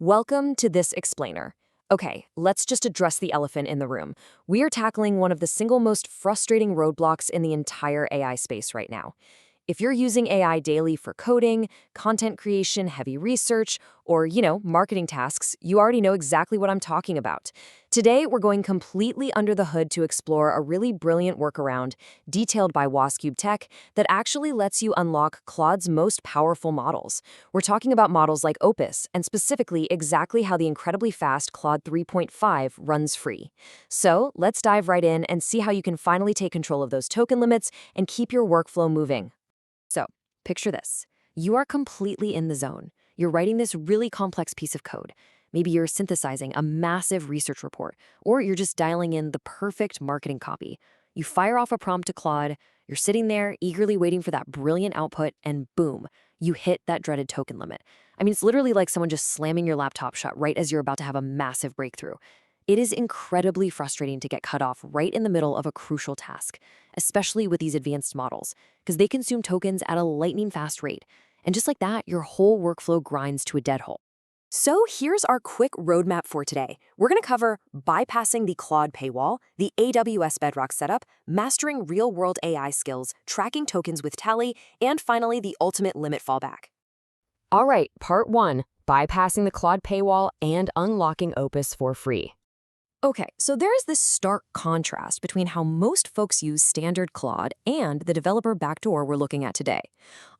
Welcome to this explainer. Okay, let's just address the elephant in the room. We are tackling one of the single most frustrating roadblocks in the entire AI space right now. If you're using AI daily for coding, content creation, heavy research, or, marketing tasks, you already know exactly what I'm talking about. Today, we're going completely under the hood to explore a really brilliant workaround, detailed by wscubetech, that actually lets you unlock Claude's most powerful models. We're talking about models like Opus, and specifically exactly how the incredibly fast Claude 3.5 runs free. So, let's dive right in and see how you can finally take control of those token limits and keep your workflow moving. So, picture this. You are completely in the zone. You're writing this really complex piece of code. Maybe you're synthesizing a massive research report, or you're just dialing in the perfect marketing copy. You fire off a prompt to Claude, you're sitting there eagerly waiting for that brilliant output, and boom, you hit that dreaded token limit. It's literally like someone just slamming your laptop shut right as you're about to have a massive breakthrough. It is incredibly frustrating to get cut off right in the middle of a crucial task, especially with these advanced models, because they consume tokens at a lightning-fast rate. And just like that, your whole workflow grinds to a dead halt. So here's our quick roadmap for today. We're going to cover bypassing the Claude paywall, the AWS Bedrock setup, mastering real-world AI skills, tracking tokens with Tally, and finally, the ultimate limit fallback. All right, part 1, bypassing the Claude paywall and unlocking Opus for free. Okay, so there is this stark contrast between how most folks use standard Claude and the developer backdoor we're looking at today.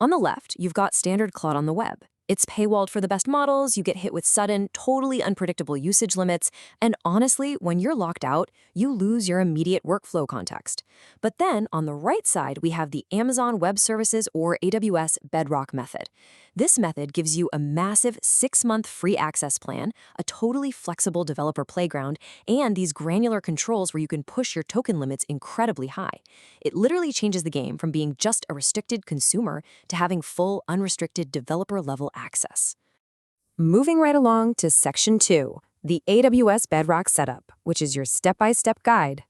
On the left, you've got standard Claude on the web. It's paywalled for the best models, you get hit with sudden, totally unpredictable usage limits, and honestly, when you're locked out, you lose your immediate workflow context. But then, on the right side, we have the Amazon Web Services or AWS Bedrock method. This method gives you a massive 6-month free access plan, a totally flexible developer playground, and these granular controls where you can push your token limits incredibly high. It literally changes the game from being just a restricted consumer to having full, unrestricted developer-level access. Moving right along to Section 2, the AWS Bedrock setup, which is your step-by-step guide.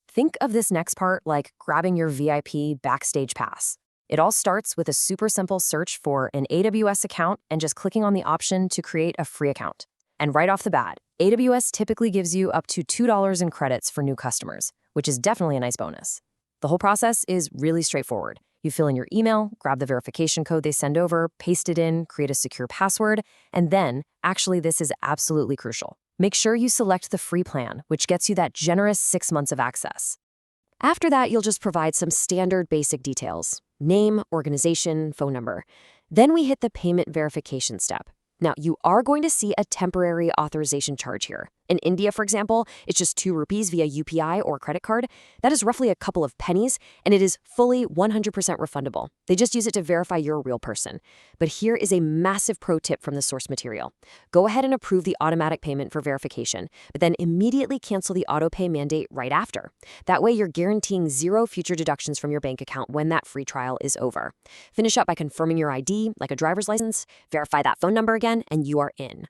Think of this next part like grabbing your VIP backstage pass. It all starts with a super simple search for an AWS account and just clicking on the option to create a free account. And right off the bat, AWS typically gives you up to $2 in credits for new customers, which is definitely a nice bonus. The whole process is really straightforward. You fill in your email, grab the verification code they send over, paste it in, create a secure password, and then, actually this is absolutely crucial, make sure you select the free plan, which gets you that generous 6 months of access. After that, you'll just provide some standard basic details: name, organization, phone number. Then we hit the payment verification step. Now, you are going to see a temporary authorization charge here. In India, for example, it's just 2 rupees via UPI or credit card. That is roughly a couple of pennies, and it is fully 100% refundable. They just use it to verify you're a real person. But here is a massive pro tip from the source material. Go ahead and approve the automatic payment for verification, but then immediately cancel the autopay mandate right after. That way, you're guaranteeing 0 future deductions from your bank account when that free trial is over. Finish up by confirming your ID, like a driver's license, verify that phone number again, and you are in.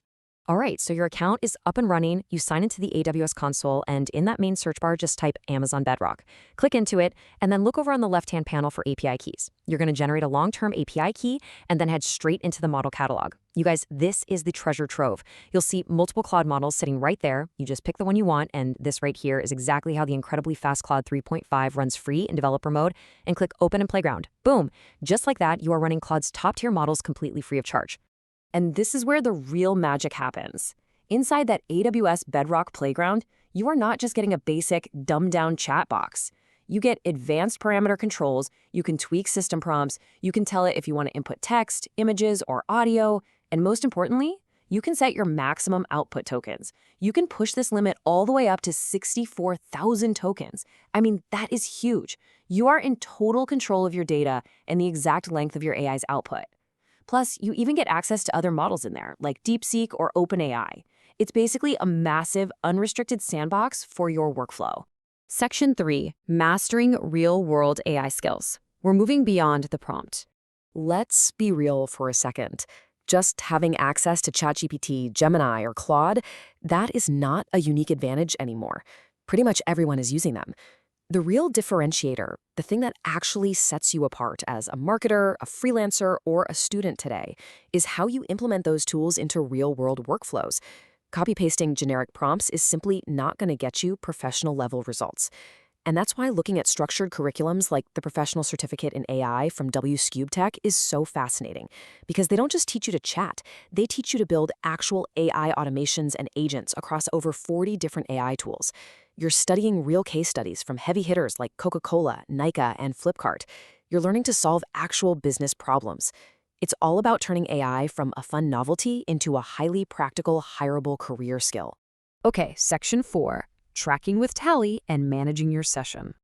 All right, so your account is up and running, you sign into the AWS console, and in that main search bar, just type Amazon Bedrock. Click into it, and then look over on the left-hand panel for API keys. You're going to generate a long-term API key, and then head straight into the model catalog. You guys, this is the treasure trove. You'll see multiple Claude models sitting right there. You just pick the one you want, and this right here is exactly how the incredibly fast Claude 3.5 runs free in developer mode, and click Open and Playground. Boom! Just like that, you are running Claude's top-tier models completely free of charge. And this is where the real magic happens. Inside that AWS Bedrock Playground, you are not just getting a basic, dumbed-down chat box. You get advanced parameter controls, you can tweak system prompts, you can tell it if you want to input text, images, or audio, and most importantly, you can set your maximum output tokens. You can push this limit all the way up to 64,000 tokens. That is huge. You are in total control of your data and the exact length of your AI's output. Plus, you even get access to other models in there, like DeepSeek or OpenAI. It's basically a massive, unrestricted sandbox for your workflow. Section 3, Mastering Real-World AI Skills. We're moving beyond the prompt. Let's be real for a second. Just having access to ChatGPT, Gemini, or Claude, that is not a unique advantage anymore. Pretty much everyone is using them. The real differentiator, the thing that actually sets you apart as a marketer, a freelancer, or a student today, is how you implement those tools into real-world workflows. Copy-pasting generic prompts is simply not going to get you professional-level results. And that's why looking at structured curriculums like the Professional Certificate in AI from wscubetech is so fascinating, because they don't just teach you to chat, they teach you to build actual AI automations and agents across over 40 different AI tools. You're studying real case studies from heavy hitters like Coca-Cola, Nike, and Flipkart. You're learning to solve actual business problems. It's all about turning AI from a fun novelty into a highly practical, hireable career skill. Okay, section 4. Tracking with Tally and managing your session.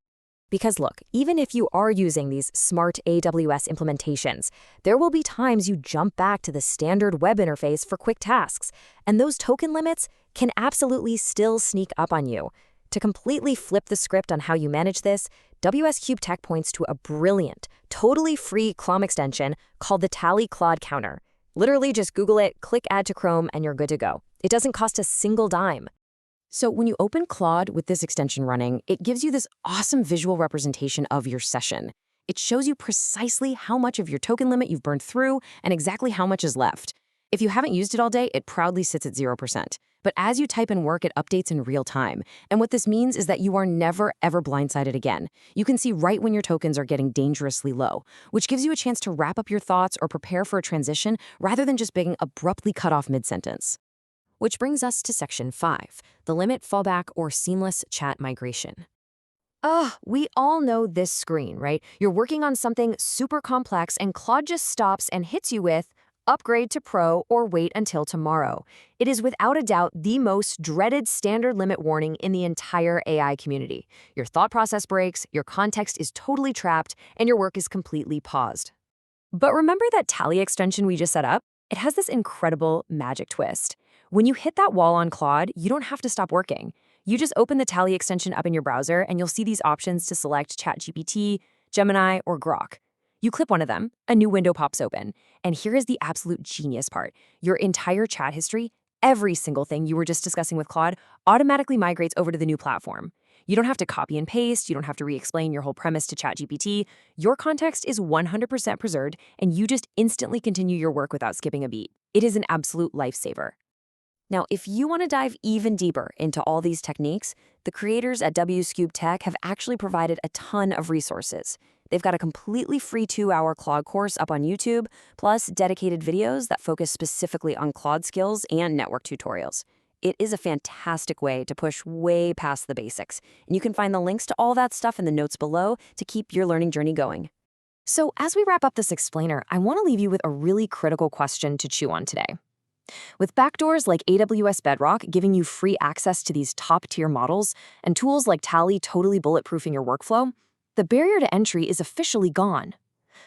Because look, even if you are using these smart AWS implementations, there will be times you jump back to the standard web interface for quick tasks, and those token limits can absolutely still sneak up on you. To completely flip the script on how you manage this, wscubetech points to a brilliant, totally free Chrome extension called the Tally Claude Counter. Literally just Google it, click Add to Chrome, and you're good to go. It doesn't cost a single dime. So when you open Claude with this extension running, it gives you this awesome visual representation of your session. It shows you precisely how much of your token limit you've burned through and exactly how much is left. If you haven't used it all day, it proudly sits at 0%. But as you type in work, it updates in real time. And what this means is that you are never, ever blindsided again. You can see right when your tokens are getting dangerously low, which gives you a chance to wrap up your thoughts or prepare for a transition rather than just being abruptly cut off mid-sentence. Which brings us to section 5, the limit fallback or seamless chat migration. We all know this screen, right? You're working on something super complex and Claude just stops and hits you with, upgrade to Pro or wait until tomorrow. It is without a doubt the most dreaded standard limit warning in the entire AI community. Your thought process breaks, your context is totally trapped, and your work is completely paused. But remember that Tally extension we just set up? It has this incredible magic twist. When you hit that wall on Claude, you don't have to stop working. You just open the Tally extension up in your browser and you'll see these options to select ChatGPT, Gemini, or Grok. You click one of them, a new window pops open. And here is the absolute genius part. Your entire chat history, every single thing you were just discussing with Claude, automatically migrates over to the new platform. You don't have to copy and paste, you don't have to re-explain your whole premise to ChatGPT. Your context is 100% preserved, and you just instantly continue your work without skipping a beat. It is an absolute lifesaver. Now, if you want to dive even deeper into all these techniques, the creators at wscubetech have actually provided a ton of resources. They've got a completely free 2-hour Claude course up on YouTube, plus dedicated videos that focus specifically on Claude skills and network tutorials. It is a fantastic way to push way past the basics, and you can find the links to all that stuff in the notes below to keep your learning journey going. So as we wrap up this explainer, I want to leave you with a really critical question to chew on today. With backdoors like AWS Bedrock giving you free access to these top-tier models and tools like Tally totally bulletproofing your workflow, the barrier to entry is officially gone.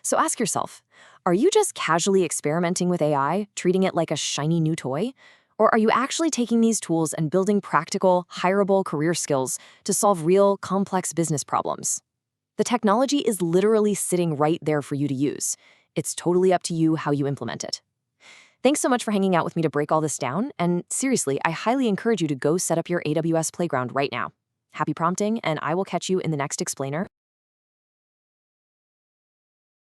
So ask yourself, are you just casually experimenting with AI, treating it like a shiny new toy? Or are you actually taking these tools and building practical, hireable career skills to solve real, complex business problems? The technology is literally sitting right there for you to use. It's totally up to you how you implement it. Thanks so much for hanging out with me to break all this down, and seriously, I highly encourage you to go set up your AWS Playground right now. Happy prompting, and I will catch you in the next explainer.